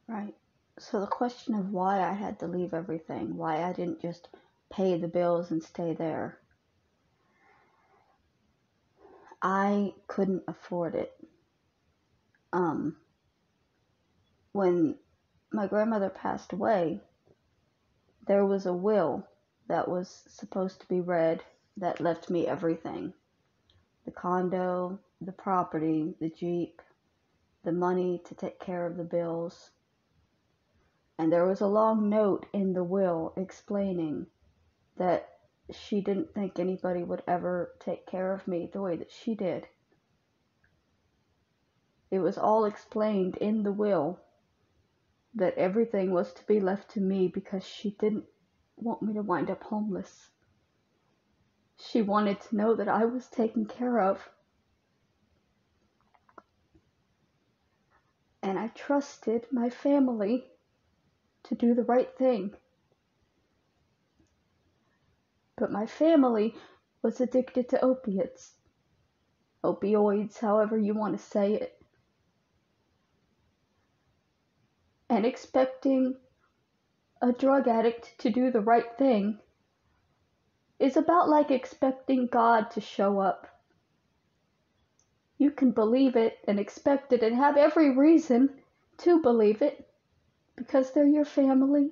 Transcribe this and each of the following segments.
Right. So the question of why I had to leave everything, why I didn't just pay the bills and stay there, I couldn't afford it. When my grandmother passed away, there was a will that was supposed to be read that left me everything. The condo, the property, the Jeep, the money to take care of the bills. And there was a long note in the will explaining that she didn't think anybody would ever take care of me the way that she did. It was all explained in the will that everything was to be left to me because she didn't want me to wind up homeless. She wanted to know that I was taken care of. And I trusted my family to do the right thing. But my family was addicted to opiates. Opioids, however you want to say it. And expecting a drug addict to do the right thing is about like expecting God to show up. You can believe it and expect it and have every reason to believe it because they're your family.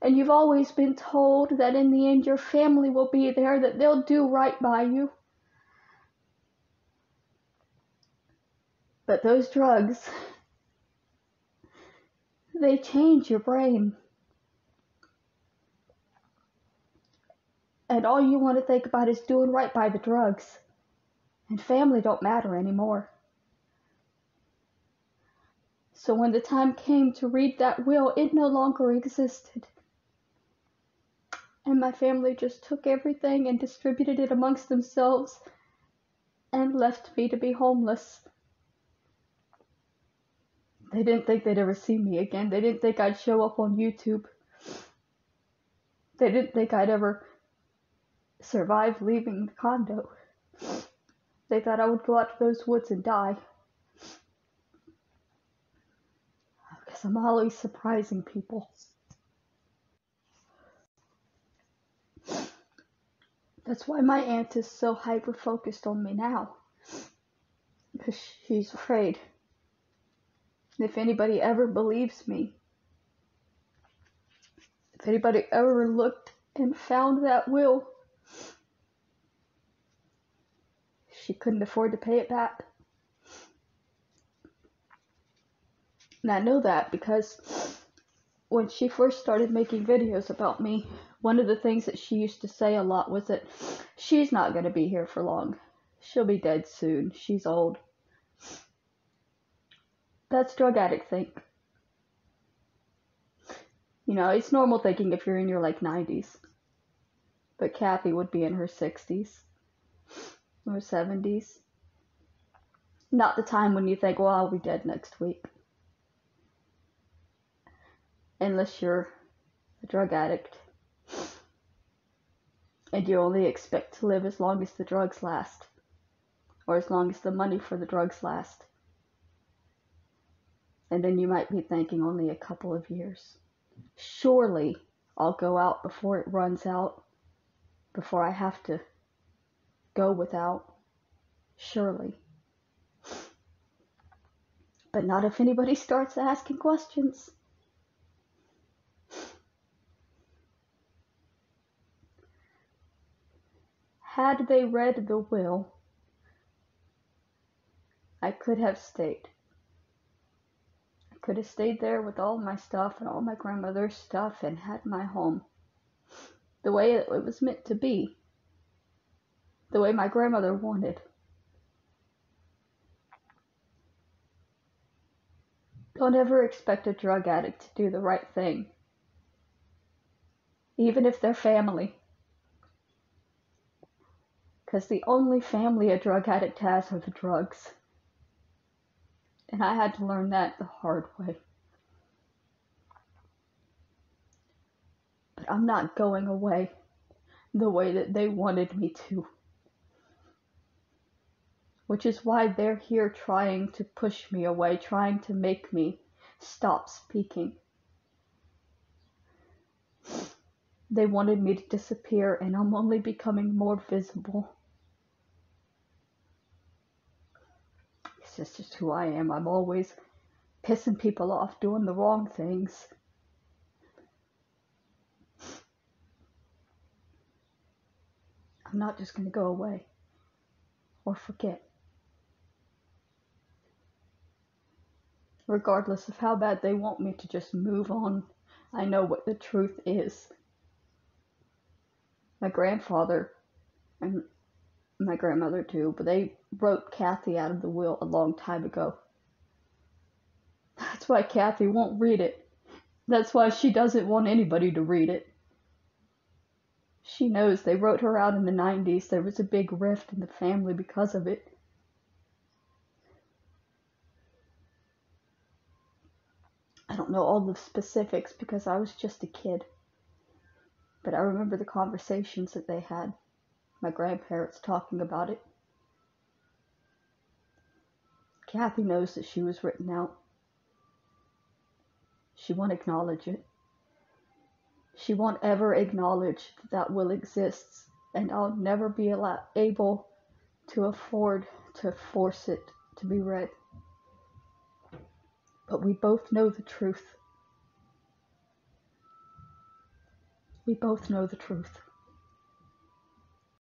And you've always been told that in the end your family will be there, that they'll do right by you. But those drugs, they change your brain. And all you want to think about is doing right by the drugs. And family don't matter anymore. So when the time came to read that will, it no longer existed. And my family just took everything and distributed it amongst themselves and left me to be homeless. They didn't think they'd ever see me again. They didn't think I'd show up on YouTube. They didn't think I'd ever survive leaving the condo. They thought I would go out to those woods and die. Because I'm always surprising people. That's why my aunt is so hyper-focused on me now. Because she's afraid. If anybody ever believes me, if anybody ever looked and found that will, she couldn't afford to pay it back. And I know that because when she first started making videos about me, one of the things that she used to say a lot was that she's not going to be here for long. She'll be dead soon. She's old. That's drug addict think. You know, it's normal thinking if you're in your like 90s. But Kathy would be in her 60s or 70s. Not the time when you think, well, I'll be dead next week. Unless you're a drug addict. And you only expect to live as long as the drugs last. Or as long as the money for the drugs last. And then you might be thinking only a couple of years. Surely I'll go out before it runs out. Before I have to go without. Surely. But not if anybody starts asking questions. Had they read the will, I could have stayed. I could have stayed there with all my stuff and all my grandmother's stuff and had my home. The way it was meant to be. The way my grandmother wanted. Don't ever expect a drug addict to do the right thing. Even if they're family. Because the only family a drug addict has are the drugs. And I had to learn that the hard way. But I'm not going away the way that they wanted me to. Which is why they're here trying to push me away, trying to make me stop speaking. They wanted me to disappear, and I'm only becoming more visible. It's just who I am. I'm always pissing people off, doing the wrong things. I'm not just going to go away or forget. Regardless of how bad they want me to just move on, I know what the truth is. My grandfather and my grandmother too, but they wrote Kathy out of the will a long time ago. That's why Kathy won't read it. That's why she doesn't want anybody to read it. She knows they wrote her out in the 90s. There was a big rift in the family because of it. I don't know all the specifics because I was just a kid. But I remember the conversations that they had. My grandparents talking about it. Kathy knows that she was written out. She won't acknowledge it. She won't ever acknowledge that that will exists, and I'll never be able to afford to force it to be read. But we both know the truth. We both know the truth.